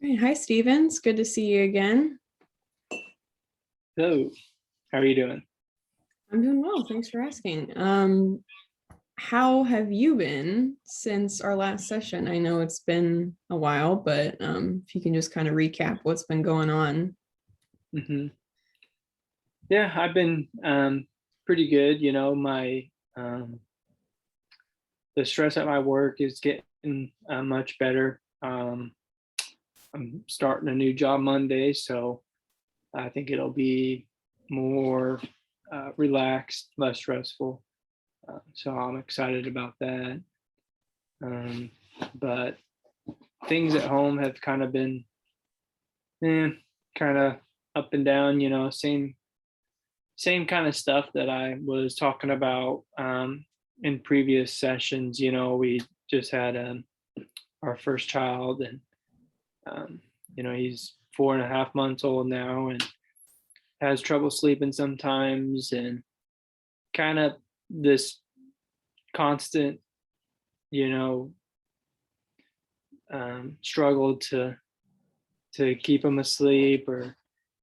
Hey, hi, Stevens. Good to see you again. Hello, how are you doing? I'm doing well. Thanks for asking. How have you been since our last session? I know it's been a while, but if you can just kind of recap what's been going on. hmm Yeah, I've been pretty good. My the stress at my work is getting much better. I'm starting a new job Monday, so I think it'll be more relaxed, less stressful. So I'm excited about that. Um, but things at home have kind of been, eh, kind of up and down. Same kind of stuff that I was talking about in previous sessions. We just had our first child, and um, he's 4.5 months old now, and has trouble sleeping sometimes, and kind of this constant, you know, struggle to keep him asleep or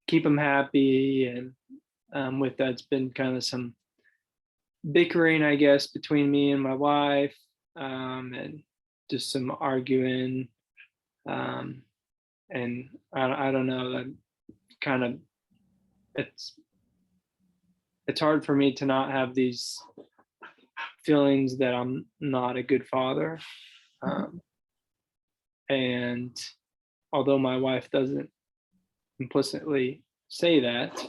keep him happy, and with that's been kind of some bickering, I guess, between me and my wife, and just some arguing. Um, and I don't know, that kind of it's it's hard for me to not have these feelings that I'm not a good father. Um, and although my wife doesn't implicitly say that,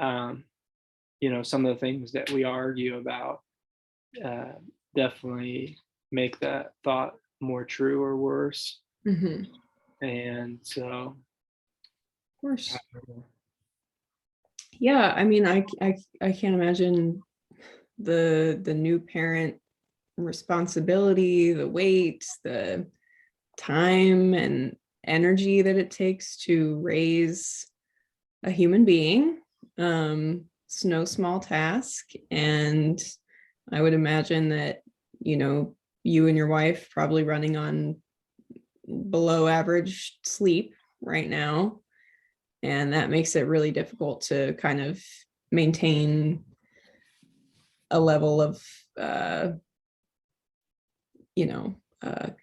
um, some of the things that we argue about uh, definitely make that thought more true or worse. Mhm. Of And so, course. Yeah, I mean, I can't imagine the new parent responsibility, the weight, the time and energy that it takes to raise a human being. It's no small task. And I would imagine that, you and your wife probably running on below average sleep right now. And that makes it really difficult to kind of maintain a level of, uh,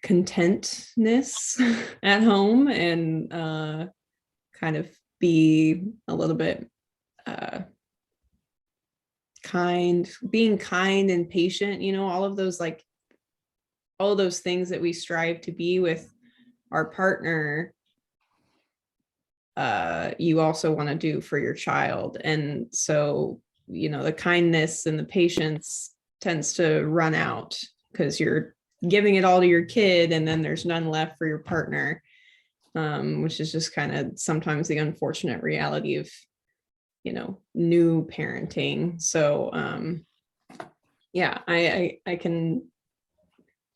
contentness at home and kind of be a little bit uh, being kind and patient, all of those things that we strive to be with our partner, you also want to do for your child. And so, the kindness and the patience tends to run out because you're giving it all to your kid and then there's none left for your partner, which is just kind of sometimes the unfortunate reality of, new parenting. So, yeah, I can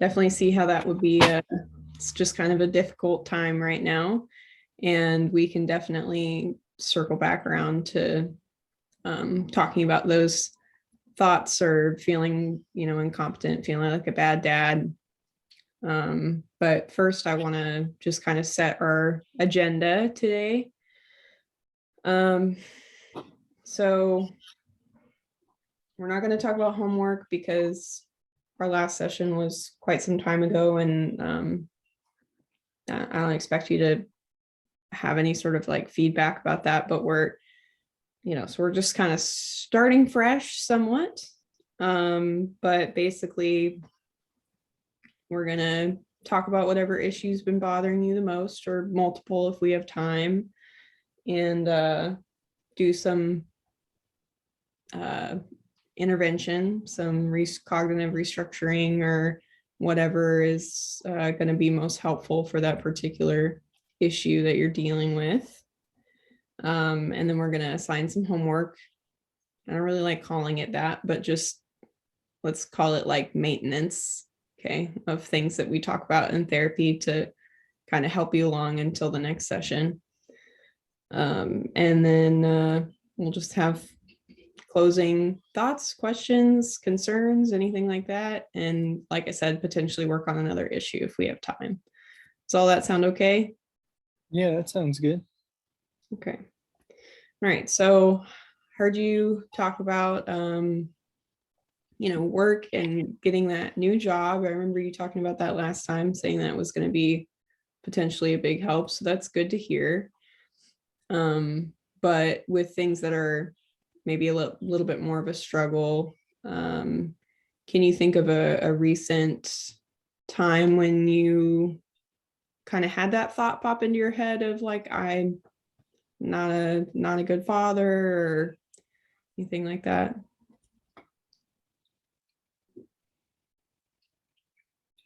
definitely see how that would be it's just kind of a difficult time right now. And we can definitely circle back around to talking about those thoughts or feeling, incompetent, feeling like a bad dad. But first, I want to just kind of set our agenda today. Um, so we're not going to talk about homework because our last session was quite some time ago, and I don't expect you to have any sort of like feedback about that, but so we're just kind of starting fresh somewhat. But basically, we're going to talk about whatever issue's been bothering you the most, or multiple if we have time, and do some uh, intervention, some cognitive restructuring, or whatever is going to be most helpful for that particular issue that you're dealing with. And then we're going to assign some homework. I don't really like calling it that, but just let's call it like maintenance, okay, of things that we talk about in therapy to kind of help you along until the next session. And then we'll just have closing thoughts, questions, concerns, anything like that. And like I said, potentially work on another issue if we have time. Does all that sound okay? Yeah, that sounds good. Okay. All right. So heard you talk about work and getting that new job. I remember you talking about that last time, saying that it was going to be potentially a big help. So that's good to hear. But with things that are maybe a little bit more of a struggle, can you think of a recent time when you kind of had that thought pop into your head of like, I'm not a good father or anything like that?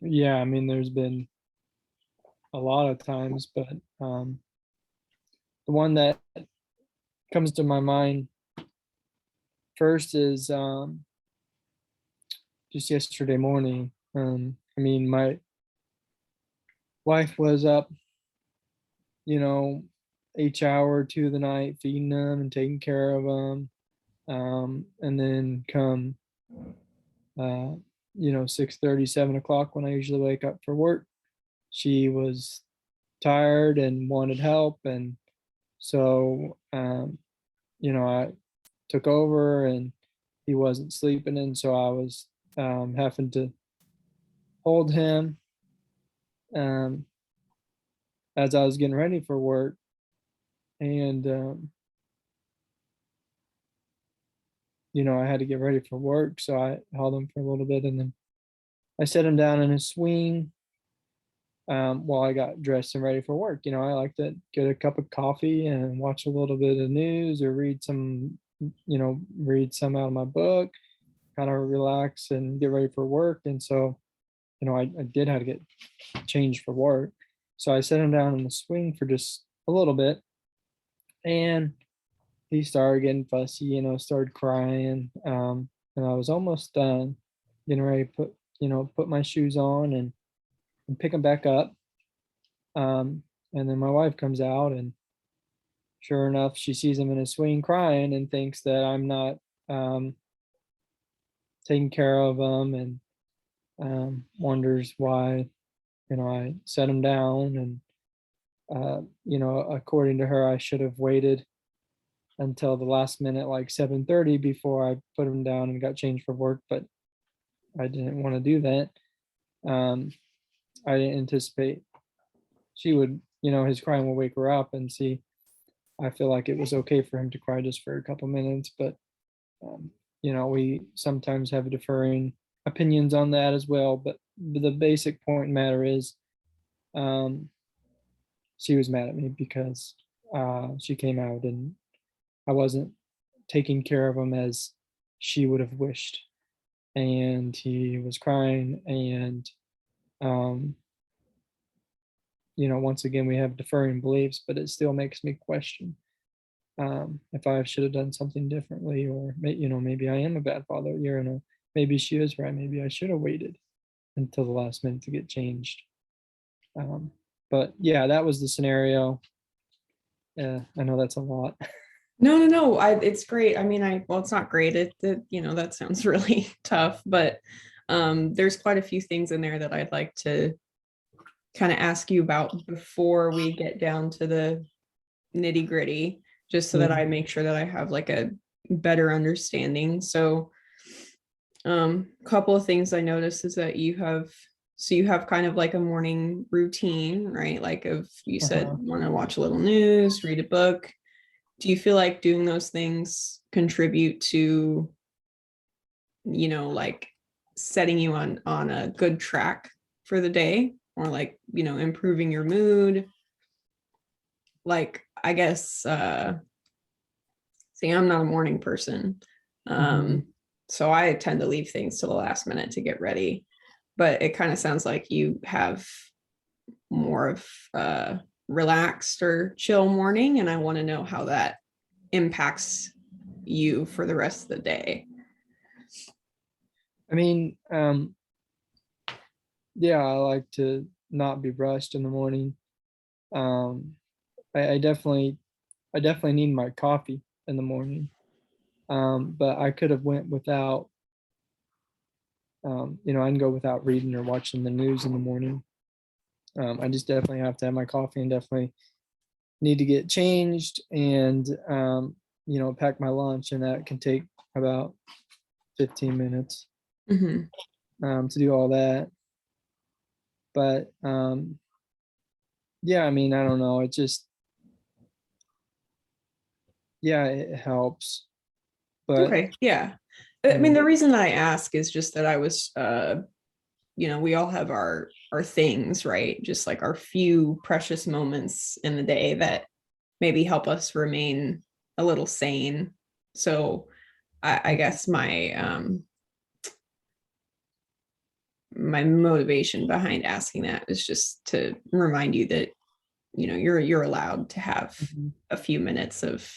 Yeah, I mean, there's been a lot of times, but the one that comes to my mind first is just yesterday morning. I mean, my wife was up, you know, each hour to the night feeding them and taking care of them. And then come, uh, 6:30, 7 o'clock when I usually wake up for work, she was tired and wanted help. And so, I took over and he wasn't sleeping. And so I was having to hold him um, as I was getting ready for work. And, I had to get ready for work. So I held him for a little bit and then I set him down in a swing while I got dressed and ready for work. I like to get a cup of coffee and watch a little bit of news or read some out of my book, kind of relax and get ready for work. And so, I did have to get changed for work. So I set him down in the swing for just a little bit and he started getting fussy, started crying. And I was almost done getting ready to put my shoes on and pick him back up. And then my wife comes out and sure enough, she sees him in a swing crying and thinks that I'm not um, taking care of him and wonders why, I set him down. And, according to her, I should have waited until the last minute, like 7:30 before I put him down and got changed for work. But I didn't want to do that. Um, I didn't anticipate she would, his crying will wake her up. And see, I feel like it was okay for him to cry just for a couple minutes, but um, we sometimes have differing opinions on that as well. But the basic point matter is, um, she was mad at me because she came out and I wasn't taking care of him as she would have wished, and he was crying. And um, once again, we have differing beliefs, but it still makes me question if I should have done something differently, or maybe I am a bad father. Maybe she is right. Maybe I should have waited until the last minute to get changed. Um, but yeah, that was the scenario. I know that's a lot. No. It's great. I mean, well, it's not great. That sounds really tough, but there's quite a few things in there that I'd like to kind of ask you about before we get down to the nitty gritty, just so that Mhm. I make sure that I have like a better understanding. So, couple of things I noticed is that you have kind of like a morning routine, right? Like if you said Uh-huh. want to watch a little news, read a book. Do you feel like doing those things contribute to, like setting you on a good track for the day, or like, improving your mood? Like, I guess see, I'm not a morning person. Mhm. So I tend to leave things to the last minute to get ready. But it kind of sounds like you have more of a relaxed or chill morning. And I want to know how that impacts you for the rest of the day. I mean, yeah, I like to not be rushed in the morning. Um, I definitely need my coffee in the morning. But I could have went without. I can go without reading or watching the news in the morning. I just definitely have to have my coffee and definitely need to get changed and, pack my lunch, and that can take about 15 minutes Mhm. to do all that. But yeah, I mean, I don't know. It just, yeah, it helps. But, Okay. Yeah. I mean, the reason that I ask is just that I was, we all have our things, right? Just like our few precious moments in the day that maybe help us remain a little sane. So I guess my motivation behind asking that is just to remind you that you're allowed to have Mhm. a few minutes of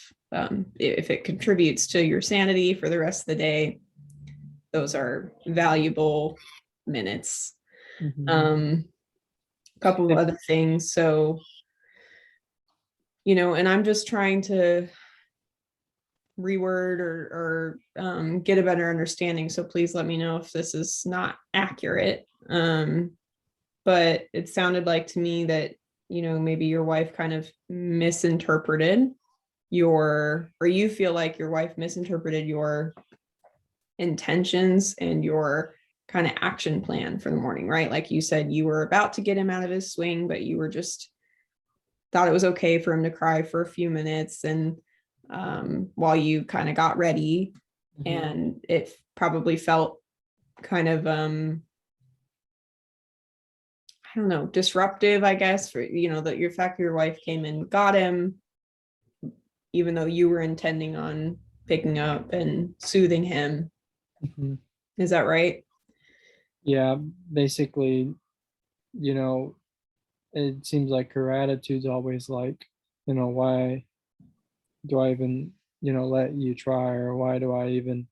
if it contributes to your sanity for the rest of the day, those are valuable minutes. Mhm. A couple of other things. So, and I'm just trying to reword or get a better understanding. So please let me know if this is not accurate. But it sounded like to me that, maybe your wife kind of misinterpreted or you feel like your wife misinterpreted your intentions and your kind of action plan for the morning, right? Like you said, you were about to get him out of his swing, but you were just thought it was okay for him to cry for a few minutes. And while you kind of got ready, Mhm. and it probably felt kind of, I don't know, disruptive, I guess, for, that your fact your wife came and got him, even though you were intending on picking up and soothing him. Mhm. Is that right? Yeah, basically, you know, it seems like her attitude's always like, why do I even, let you try, or why do I even,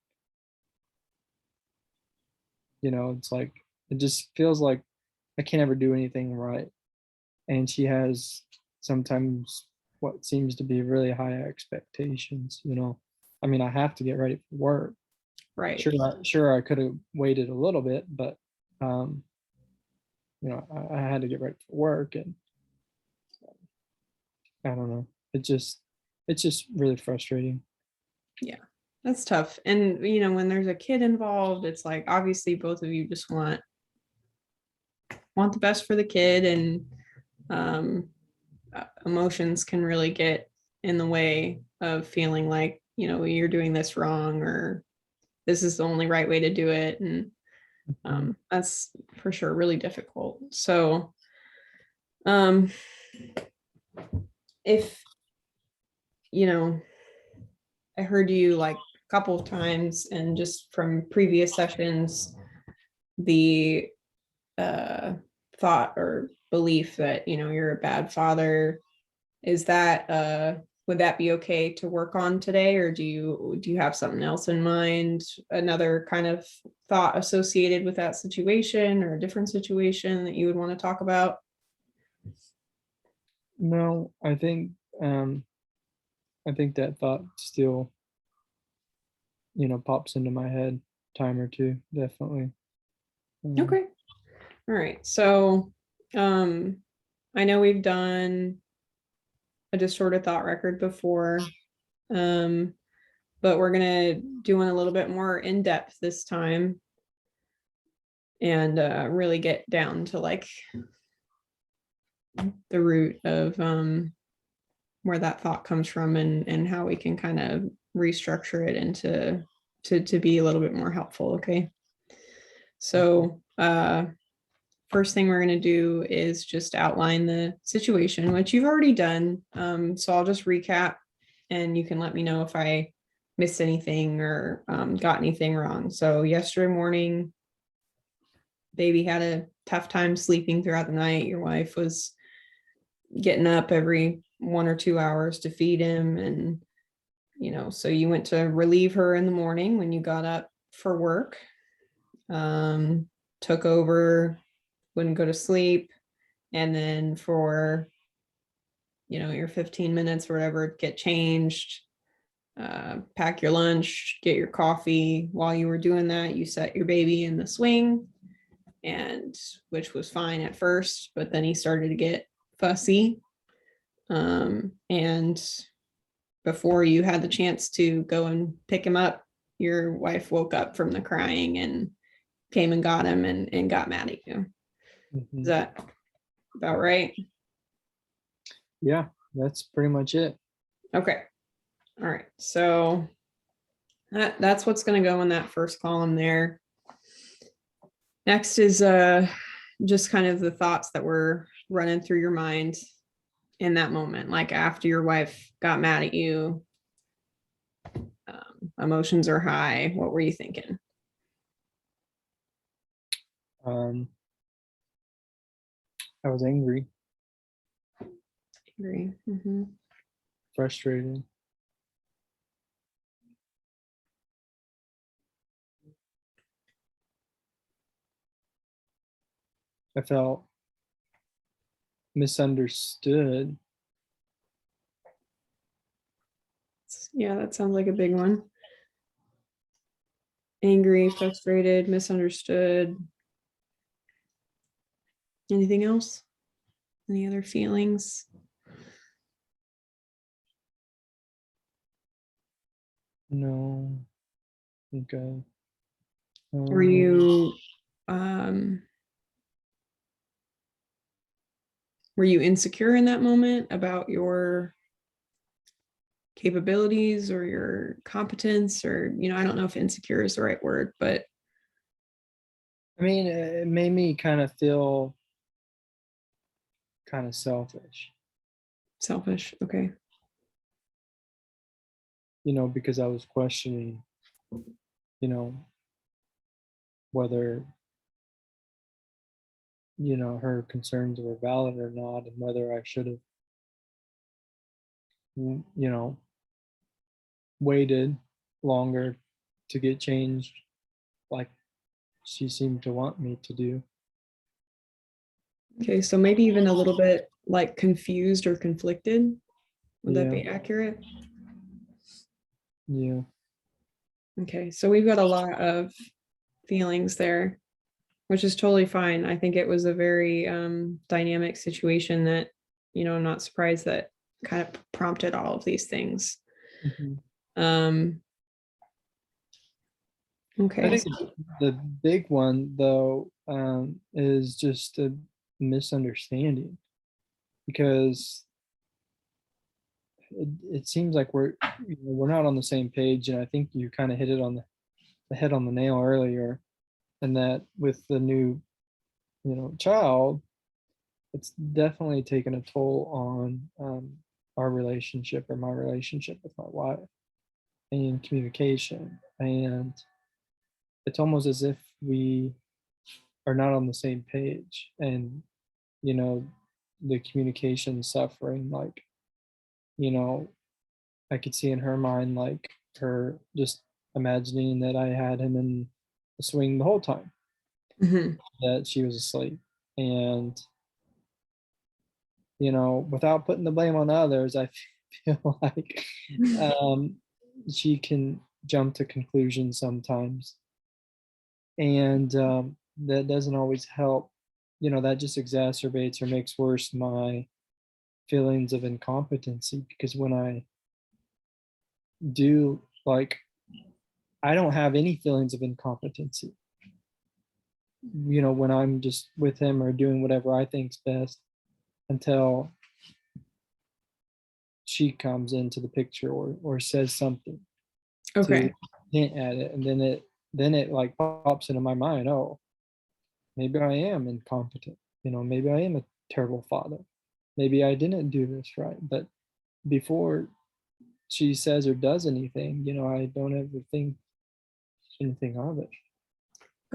it's like, it just feels like I can't ever do anything right. And she has sometimes what seems to be really high expectations. I mean, I have to get ready for work. Right. Sure, I could have waited a little bit, but um, I had to get ready for work, and I don't know. It's just really frustrating. Yeah. That's tough. And when there's a kid involved, it's like obviously both of you just want the best for the kid, and um emotions can really get in the way of feeling like, you're doing this wrong or this is the only right way to do it. And Mhm. that's for sure really difficult. So um if I heard you like a couple of times and just from previous sessions, the uh thought or belief that you're a bad father, is that would that be okay to work on today, or do you have something else in mind, another kind of thought associated with that situation or a different situation that you would want to talk about? No, um, I think that thought still, pops into my head time or two, definitely. Um, Okay. All right. So um I know we've done a distorted thought record before, um but we're gonna do one a little bit more in depth this time, and really get down to like the root of where that thought comes from, and how we can kind of restructure it into to be a little bit more helpful. Okay. So first thing we're going to do is just outline the situation, which you've already done. So I'll just recap, and you can let me know if I missed anything or got anything wrong. So yesterday morning, baby had a tough time sleeping throughout the night. Your wife was getting up every 1 or 2 hours to feed him, and so you went to relieve her in the morning when you got up for work, um took over, wouldn't go to sleep, and then for your 15 minutes or whatever, get changed, pack your lunch, get your coffee. While you were doing that, you set your baby in the swing, and which was fine at first, but then he started to get fussy. And before you had the chance to go and pick him up, your wife woke up from the crying and came and got him and got mad at you. Mhm. Is that about right? Yeah, that's pretty much it. Okay. All right. So that's what's going to go in that first column there. Next is just kind of the thoughts that were running through your mind in that moment, like after your wife got mad at you. Emotions are high. What were you thinking? Um, I was angry, Agree. Mm-hmm. frustrated. I felt misunderstood. Yeah, that sounds like a big one. Angry, frustrated, misunderstood. Anything else? Any other feelings? No. Okay. Were um you insecure in that moment about your capabilities or your competence, or I don't know if insecure is the right word, but I mean, it made me kind of feel kind of selfish, selfish. Okay. because I was questioning, you know, whether, her concerns were valid or not, and whether I should have, you know, waited longer to get changed like she seemed to want me to do. Okay, so maybe even a little bit like confused or conflicted. Would that Yeah. be accurate? Yeah. Okay, so we've got a lot of feelings there, which is totally fine. I think it was a very dynamic situation that, I'm not surprised that kind of prompted all of these things. Mhm. Um, I okay. think the big one, though, is just a misunderstanding because it seems like we're not on the same page, and I think you kind of hit it on the head on the nail earlier, and that with the new, child, it's definitely taken a toll on our relationship or my relationship with my wife and communication, and it's almost as if we are not on the same page, and you know the communication suffering, like, you know I could see in her mind, like, her just imagining that I had him in the swing the whole time, Mhm. that she was asleep. And, without putting the blame on others, I feel like um, she can jump to conclusions sometimes. And that doesn't always help. That just exacerbates or makes worse my feelings of incompetency, because when I do, like, I don't have any feelings of incompetency. When I'm just with him or doing whatever I think's best, until she comes into the picture or says something to Okay. hint at it, and then it like pops into my mind. Oh, maybe I am incompetent. Maybe I am a terrible father. Maybe I didn't do this right. But before she says or does anything, I don't ever think anything of it.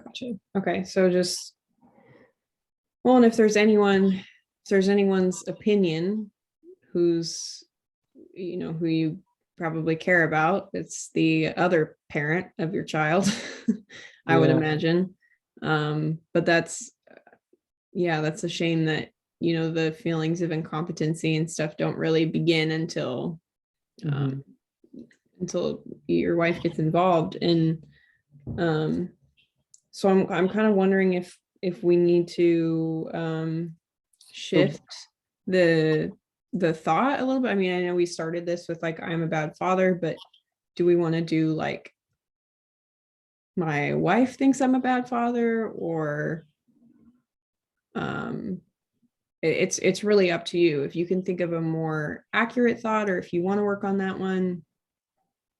Gotcha. Okay, so just well, and if there's anyone's opinion who's who you probably care about, it's the other parent of your child. I would Yeah. imagine. But that's a shame that the feelings of incompetency and stuff don't really begin Mhm. until your wife gets involved. And um so I'm kind of wondering if we need to So shift the the thought a little bit? I mean, I know we started this with like, I'm a bad father, but do we want to do like, my wife thinks I'm a bad father, or it's really up to you. If you can think of a more accurate thought, or if you want to work on that one,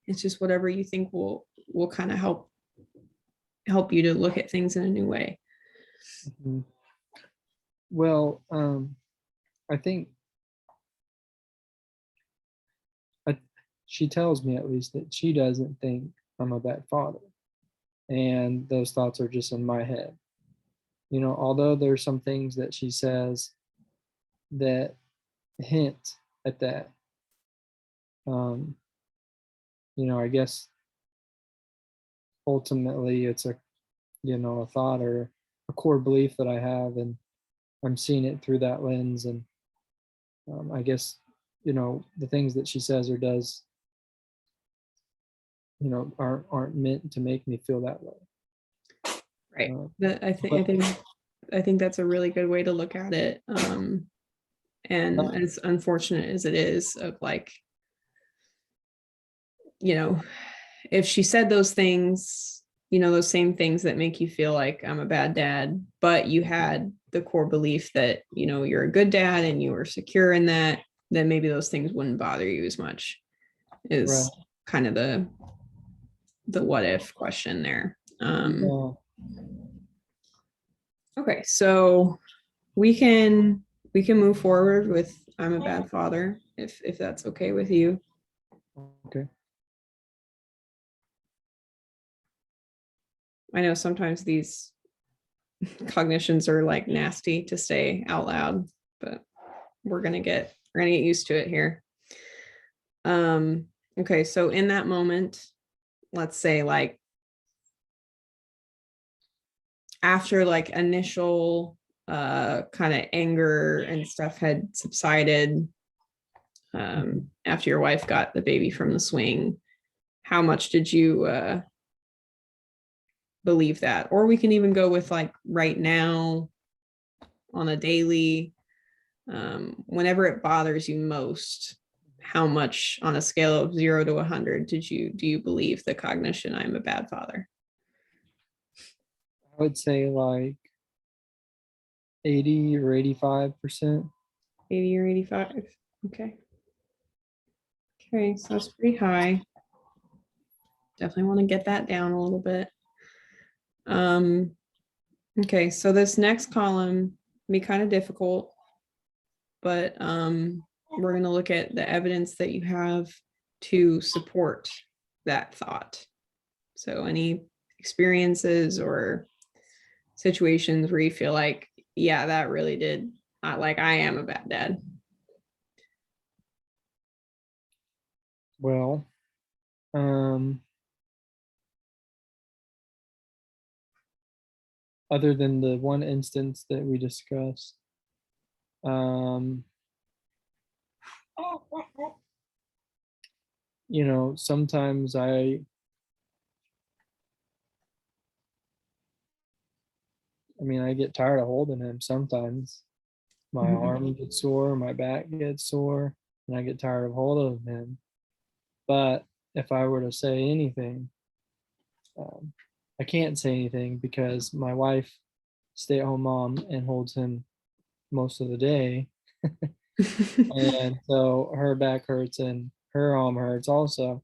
it's just whatever you think will kind of help you to look at things in a new way. Mhm. Well, I think she tells me at least that she doesn't think I'm a bad father, and those thoughts are just in my head. Although there's some things that she says that hint at that. Um, I guess ultimately it's a thought or a core belief that I have, and I'm seeing it through that lens. And I guess, the things that she says or does, aren't meant to make me feel that way. Right. I think but I think that's a really good way to look at it. And as unfortunate as it is, of like, if she said those things, those same things that make you feel like I'm a bad dad, but you had the core belief that, you're a good dad and you were secure in that, then maybe those things wouldn't bother you as much, is right. kind of the what if question there. Yeah. Okay, so we can move forward with I'm a bad father, if that's okay with you. Okay. I know sometimes these cognitions are like nasty to say out loud, but we're gonna get used to it here. Okay, so in that moment, let's say like after like initial kind of anger and stuff had subsided, after your wife got the baby from the swing, how much did you believe that? Or we can even go with like right now, on a daily, whenever it bothers you most, how much on a scale of 0 to 100 do you believe the cognition I'm a bad father? I would say like 80 or 85%. 80 or 85. Okay. Okay, so that's pretty high. Definitely want to get that down a little bit. Okay, so this next column can be kind of difficult, but we're going to look at the evidence that you have to support that thought. So any experiences or situations where you feel like, yeah, that really did, like I am a bad dad. Well, other than the one instance that we discussed, um, sometimes I get tired of holding him sometimes. My Mhm. arm gets sore, my back gets sore, and I get tired of holding him. But if I were to say anything, um, I can't say anything because my wife, stay-at-home mom, and holds him most of the day. And so her back hurts and her arm hurts also.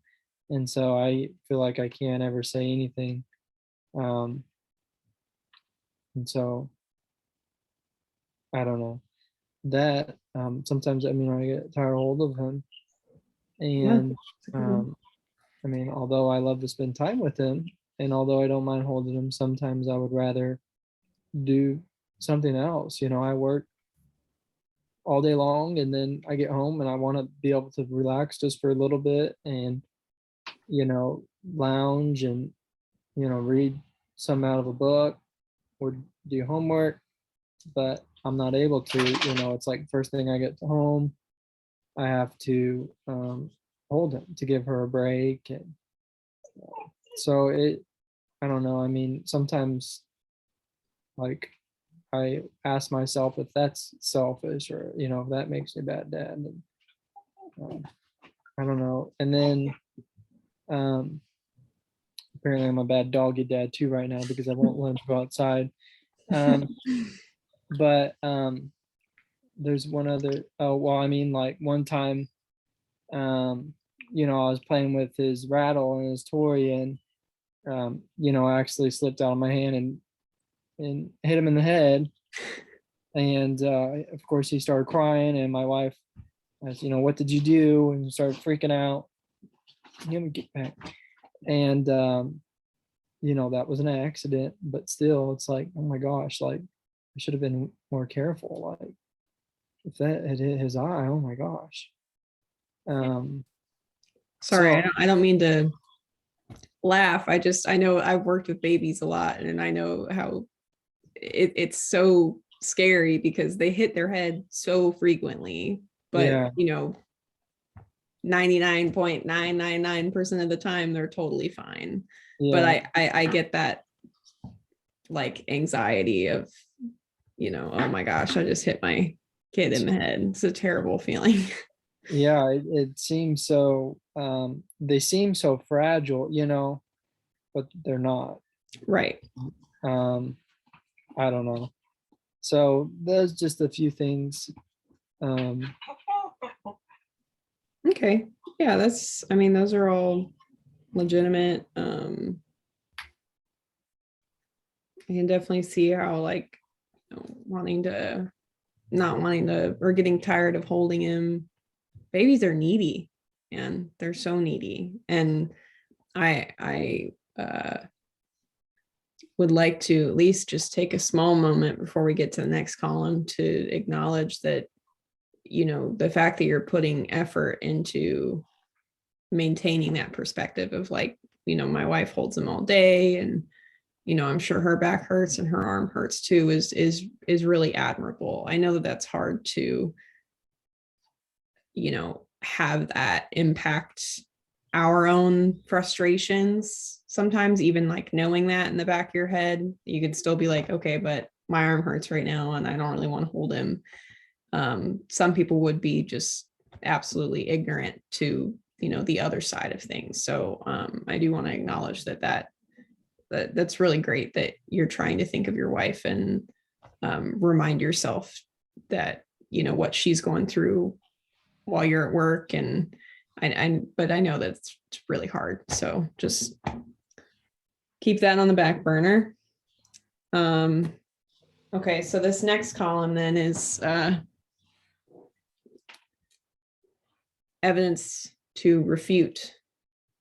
And so I feel like I can't ever say anything. Um, and so I don't know that sometimes I get tired of hold of him. Yeah, And that's a good one. um, although I love to spend time with him, and although I don't mind holding him, sometimes I would rather do something else. I work all day long, and then I get home and I want to be able to relax just for a little bit and, lounge and, read some out of a book or do homework, but I'm not able to. It's like first thing I get to home, I have to hold him to give her a break. And so I don't know. Sometimes like I ask myself if that's selfish, or if that makes me a bad dad. And, I don't know. And then apparently I'm a bad doggy dad too right now, because I won't let him go outside. But there's one other, like one time, I was playing with his rattle and his toy, and I actually slipped out of my hand and hit him in the head. And of course he started crying, and my wife asked, what did you do? And started freaking out. Get back. And that was an accident, but still it's like, oh my gosh, like I should have been more careful. Like if that had hit his eye, oh my gosh. Sorry, I don't mean to laugh. I know I've worked with babies a lot, and I know how it's so scary because they hit their head so frequently, but 99.999% of the time they're totally fine. But I get that like anxiety of, oh my gosh, I just hit my kid in the head. It's a terrible feeling. Yeah, it seems so, they seem so fragile, but they're not. Right. I don't know. So there's just a few things. Okay. Yeah, those are all legitimate. I can definitely see how like not wanting to or getting tired of holding him. Babies are needy, and they're so needy. And I would like to at least just take a small moment before we get to the next column to acknowledge that, the fact that you're putting effort into maintaining that perspective of like, my wife holds him all day, and, I'm sure her back hurts and her arm hurts too, is really admirable. I know that that's hard to, have that impact our own frustrations. Sometimes even like knowing that in the back of your head, you could still be like, okay, but my arm hurts right now and I don't really want to hold him. Some people would be just absolutely ignorant to, the other side of things. So I do want to acknowledge that's really great that you're trying to think of your wife and remind yourself that, what she's going through while you're at work. And but I know that's really hard. So just keep that on the back burner. Okay, so this next column then is evidence to refute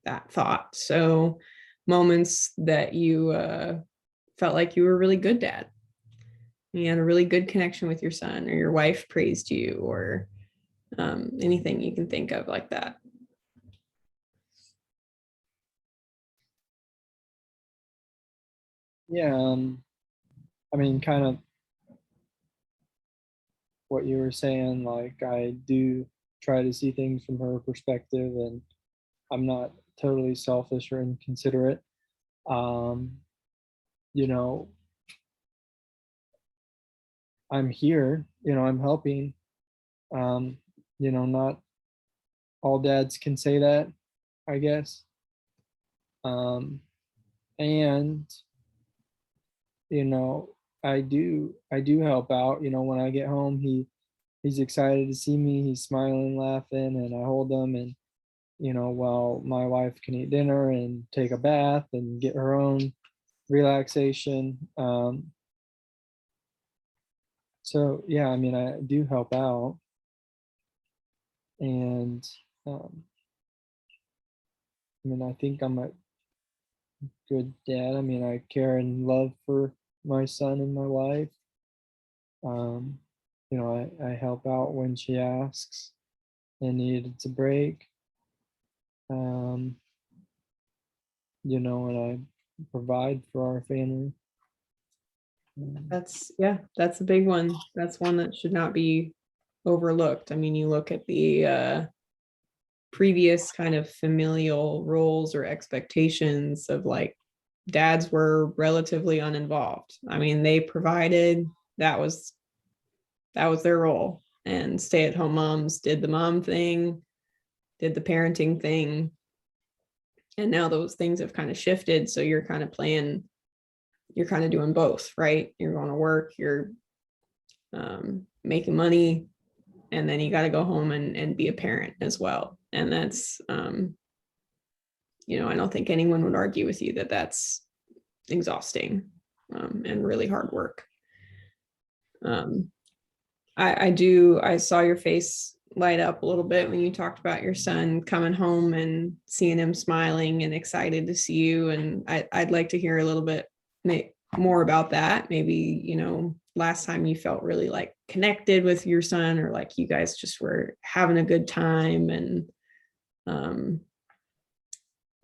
that thought. So moments that you felt like you were a really good dad. You had a really good connection with your son, or your wife praised you, or anything you can think of like that. Yeah, kind of what you were saying, like I do try to see things from her perspective, and I'm not totally selfish or inconsiderate. I'm here, I'm helping. Not all dads can say that, I guess. And I do help out. When I get home, he's excited to see me. He's smiling, laughing, and I hold him. And while my wife can eat dinner and take a bath and get her own relaxation. So yeah, I do help out. And I think I'm a good dad. I care and love for my son and my wife. I help out when she asks and needs a break. And I provide for our family. That's a big one. That's one that should not be overlooked. You look at the previous kind of familial roles or expectations of like dads were relatively uninvolved. They provided, that was their role. And stay-at-home moms did the mom thing, did the parenting thing. And now those things have kind of shifted. So you're kind of doing both, right? You're going to work, you're making money, and then you got to go home and be a parent as well. And that's, I don't think anyone would argue with you that that's exhausting and really hard work. I saw your face light up a little bit when you talked about your son coming home and seeing him smiling and excited to see you. And I'd like to hear a little bit more about that. Maybe, last time you felt really like connected with your son, or like you guys just were having a good time. And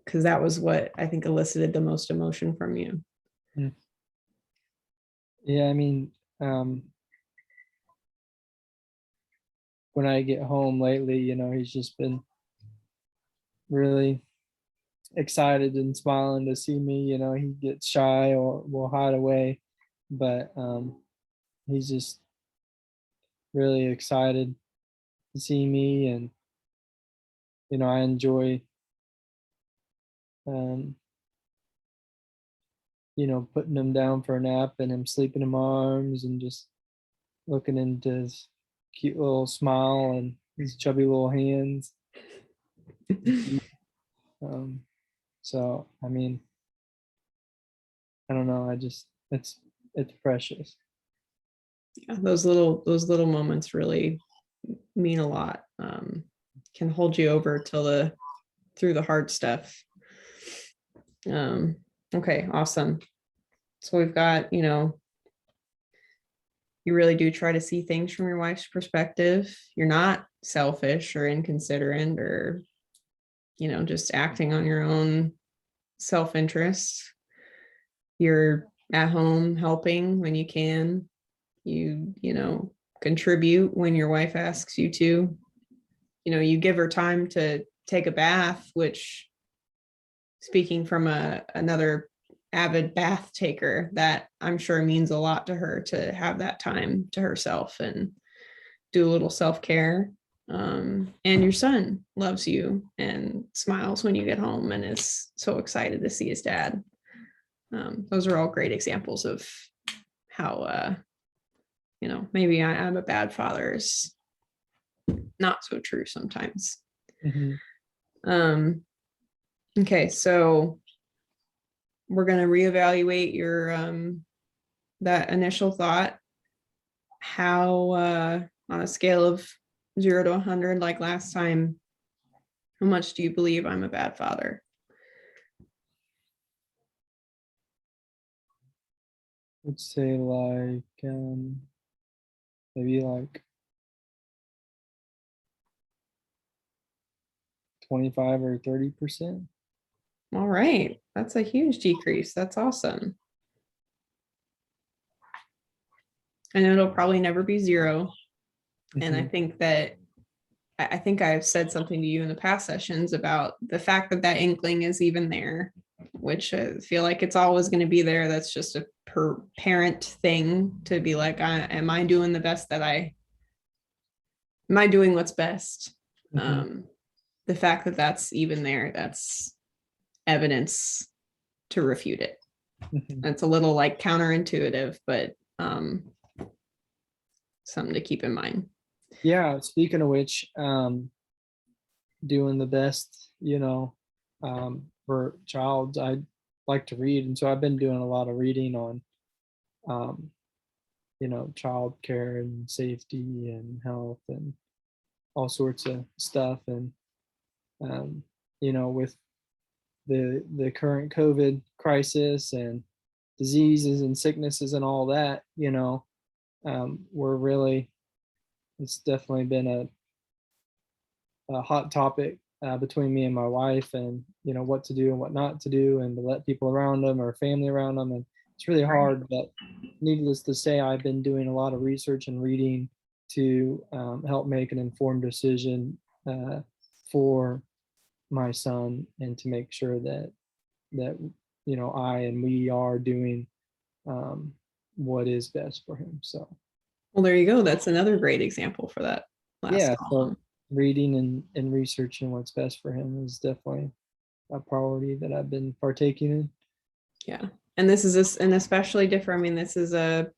because that was what I think elicited the most emotion from you. Yeah, I mean, when I get home lately, he's just been really excited and smiling to see me. He gets shy or will hide away, but he's just really excited to see me. And I enjoy putting him down for a nap and him sleeping in my arms and just looking into his cute little smile and his chubby little hands. So I mean, I don't know, it's precious. Yeah, those little moments really mean a lot. Can hold you over through the hard stuff. Okay, awesome. So we've got, you really do try to see things from your wife's perspective. You're not selfish or inconsiderate or, just acting on your own self-interest. You're at home helping when you can. You contribute when your wife asks you to. You give her time to take a bath, which, speaking from another avid bath taker, that I'm sure means a lot to her, to have that time to herself and do a little self-care. And your son loves you and smiles when you get home and is so excited to see his dad. Those are all great examples of how, maybe I'm a bad father is not so true sometimes. Mm-hmm. Okay, so we're going to reevaluate your that initial thought. How on a scale of 0 to 100, like last time, how much do you believe I'm a bad father? Let's say like maybe like 25 or 30%. All right, that's a huge decrease. That's awesome. I know it'll probably never be 0. And I think that I've said something to you in the past sessions about the fact that inkling is even there, which I feel like it's always going to be there. That's just a parent thing to be like, am I doing the best am I doing what's best? The fact that that's even there, that's evidence to refute it. It's a little like counterintuitive, but something to keep in mind. Yeah, speaking of which, doing the best, for child, I like to read, and so I've been doing a lot of reading on child care and safety and health and all sorts of stuff. And with the current COVID crisis and diseases and sicknesses and all that, we're really, it's definitely been a hot topic between me and my wife, and what to do and what not to do, and to let people around them or family around them. And it's really hard, but needless to say, I've been doing a lot of research and reading to help make an informed decision for my son, and to make sure that I and we are doing what is best for him. So Well, there you go. That's another great example for that last yeah, column. so reading and researching what's best for him is definitely a priority that I've been partaking in. Yeah. And this is an especially different, I mean, this is a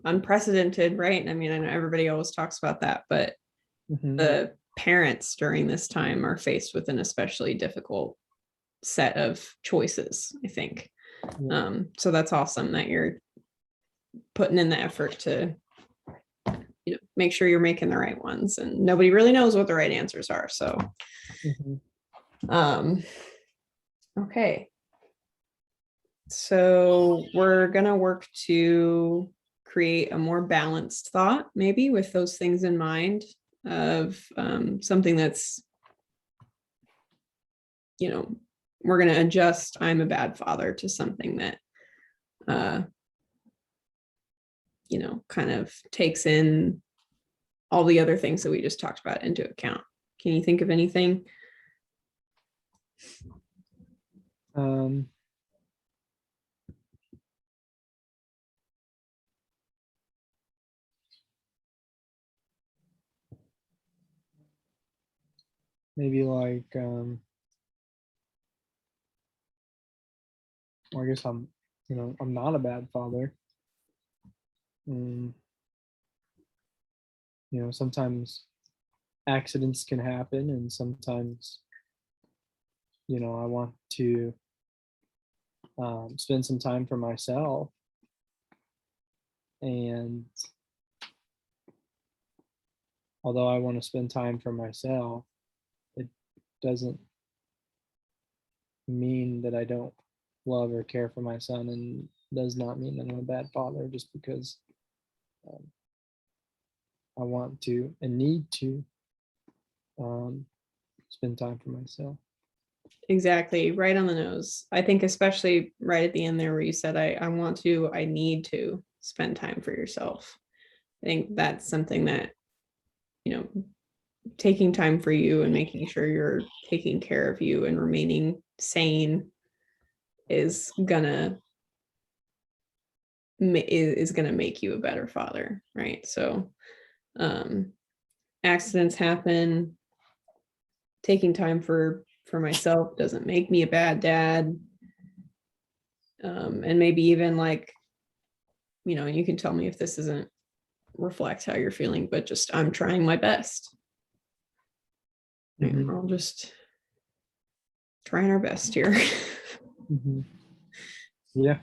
unprecedented, right? I mean, I know everybody always talks about that, but Mhm. the parents during this time are faced with an especially difficult set of choices, I think. Yeah. So that's awesome that you're putting in the effort to, you know, make sure you're making the right ones, and nobody really knows what the right answers are. So, Mhm. Okay. So we're gonna work to create a more balanced thought, maybe with those things in mind of something that's, you know, we're gonna adjust "I'm a bad father" to something that, you know, kind of takes in all the other things that we just talked about into account. Can you think of anything? Um, maybe like, well, I guess I'm not a bad father. Um, sometimes accidents can happen, and sometimes, I want to spend some time for myself. And although I want to spend time for myself, it doesn't mean that I don't love or care for my son, and does not mean that I'm a bad father just because um, I want to and need to um, spend time for myself. Exactly, right on the nose. I think especially right at the end there where you said, I want to, I need to spend time for yourself. I think that's something that, you know, taking time for you and making sure you're taking care of you and remaining sane is gonna make you a better father, right? So um accidents happen. Taking time for myself doesn't make me a bad dad. And maybe even like, you know, you can tell me if this isn't reflect how you're feeling, but just I'm trying my best. Mhm. We're all just trying our best here. Mhm. Yeah.